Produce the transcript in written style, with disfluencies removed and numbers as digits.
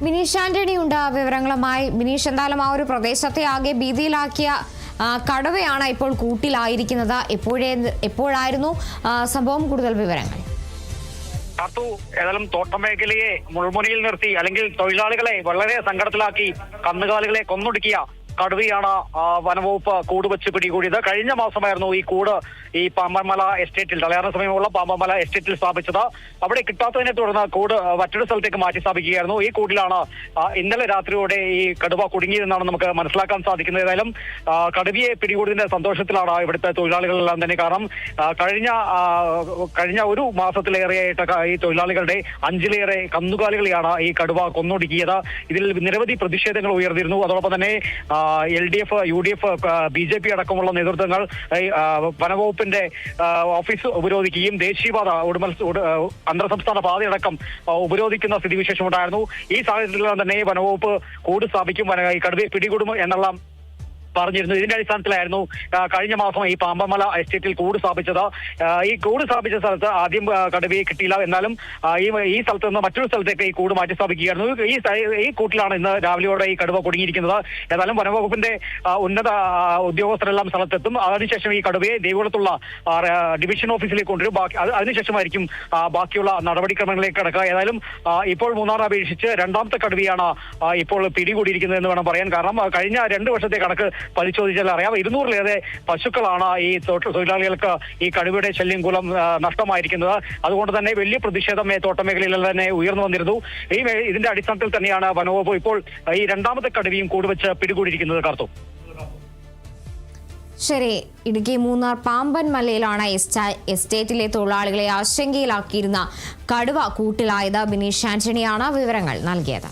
ബിനീഷ് ആന്റണിയുണ്ട് വിവരങ്ങളുമായി. ബിനീഷ്, എന്തായാലും ആ ഒരു പ്രദേശത്തെ ആകെ ഭീതിയിലാക്കിയ കടുവയാണ് ഇപ്പോൾ കൂട്ടിലായിരിക്കുന്നത്. എപ്പോഴായിരുന്നു സംഭവം? കൂടുതൽ വിവരങ്ങൾ. ഏതായാലും തോട്ടമേഖലയെ മുൾമുനയിൽ നിർത്തി അല്ലെങ്കിൽ തൊഴിലാളികളെ വളരെ സങ്കടത്തിലാക്കി കന്നുകാലികളെ കൊന്നൊടുക്കിയ കടുവയാണ് വനവകുപ്പ് കൂട് വെച്ച് പിടികൂടിയത്. കഴിഞ്ഞ മാസമായിരുന്നു ഈ കൂട് ഈ പാമ്പൻമല എസ്റ്റേറ്റിൽ, തലയാറിന് സമീപമുള്ള പാമ്പൻമല എസ്റ്റേറ്റിൽ സ്ഥാപിച്ചത്. അവിടെ കിട്ടാത്തതിനെ തുടർന്ന് കൂട് മറ്റൊരു സ്ഥലത്തേക്ക് മാറ്റി സ്ഥാപിക്കുകയായിരുന്നു. ഈ കൂടിലാണ് ഇന്നലെ രാത്രിയോടെ ഈ കടുവ കുടുങ്ങിയതെന്നാണ് നമുക്ക് മനസ്സിലാക്കാൻ സാധിക്കുന്നത്. ഏതായാലും കടുവയെ പിടികൂടിയതിന്റെ സന്തോഷത്തിലാണ് ഇവിടുത്തെ തൊഴിലാളികളെല്ലാം തന്നെ. കാരണം കഴിഞ്ഞ ഒരു മാസത്തിലേറെയായിട്ട് ഈ തൊഴിലാളികളുടെ 5ലേറെ കന്നുകാലികളെയാണ് ഈ കടുവ കൊന്നൊടുക്കിയത്. ഇതിൽ നിരവധി പ്രതിഷേധങ്ങൾ ഉയർന്നിരുന്നു. അതോടൊപ്പം തന്നെ LDF, UDF, BJP അടക്കമുള്ള നേതൃത്വങ്ങൾ വനവകുപ്പിന്റെ ഓഫീസ് ഉപരോധിക്കുകയും ദേശീയപാത അന്തർ സംസ്ഥാന പാതയടക്കം ഉപരോധിക്കുന്ന സ്ഥിതിവിശേഷം ഉണ്ടായിരുന്നു. ഈ സാഹചര്യത്തിൽ തന്നെ വനവകുപ്പ് കൂട് സ്ഥാപിക്കും, കടുവയെ പിടികൂടും എന്നുള്ള പറഞ്ഞിരുന്നു. ഇതിന്റെ അടിസ്ഥാനത്തിലായിരുന്നു കഴിഞ്ഞ മാസം ഈ പാമ്പൻമല എസ്റ്റേറ്റിൽ കൂട് സ്ഥാപിച്ചത്. ഈ കൂട് സ്ഥാപിച്ച സ്ഥലത്ത് ആദ്യം കടുവയെ കിട്ടിയില്ല. എന്നാലും ഈ സ്ഥലത്ത് നിന്ന് മറ്റൊരു സ്ഥലത്തേക്ക് ഈ കൂട് മാറ്റി സ്ഥാപിക്കുകയായിരുന്നു. ഈ കൂട്ടിലാണ് ഇന്ന് രാവിലെയോടെ ഈ കടുവ കുടുങ്ങിയിരിക്കുന്നത്. ഏതായാലും വനവകുപ്പിന്റെ ഉന്നത ഉദ്യോഗസ്ഥരെല്ലാം സ്ഥലത്തെത്തും. അതിനുശേഷം ഈ കടുവയെ ദേവികുളത്തുള്ള ഡിവിഷൻ ഓഫീസിലേക്ക് കൊണ്ടുവരും. അതിനുശേഷമായിരിക്കും ബാക്കിയുള്ള നടപടിക്രമങ്ങളിലേക്ക് കടക്കുക. ഏതായാലും ഇപ്പോൾ മൂന്നാറിനെ അപേക്ഷിച്ച് രണ്ടാമത്തെ കടുവയാണ് ഇപ്പോൾ പിടികൂടിയിരിക്കുന്നത് എന്ന് വേണം പറയാൻ. കാരണം കഴിഞ്ഞ 2 വർഷത്തെ കണക്ക് പരിശോധിച്ചാൽ അറിയാം, 200ലേറെ പശുക്കളാണ് ഈ തൊഴിലാളികൾക്ക് ഈ കടുവയുടെ ശല്യം മൂലം നഷ്ടമായിരിക്കുന്നത്. അതുകൊണ്ട് തന്നെ വലിയ പ്രതിഷേധം തോട്ടമേഖലയിൽ തന്നെ ഉയർന്നു വന്നിരുന്നു. ഇതിന്റെ അടിസ്ഥാനത്തിൽ തന്നെയാണ് വനവകുപ്പ് ഇപ്പോൾ ഈ രണ്ടാമത്തെ കടുവയും കൂടുവെച്ച് പിടികൂടിയിരിക്കുന്നത്. കാർത്തു. ശരി, ഇടുക്കി മൂന്നാർ പാമ്പൻമലയിലാണ് എസ്റ്റേറ്റിലെ തൊഴിലാളികളെ ആശങ്കയിലാക്കിയിരുന്ന കടുവ കൂട്ടിലായത്. ബിനീഷ് ആന്റണിയാണ് വിവരങ്ങൾ നൽകിയത്.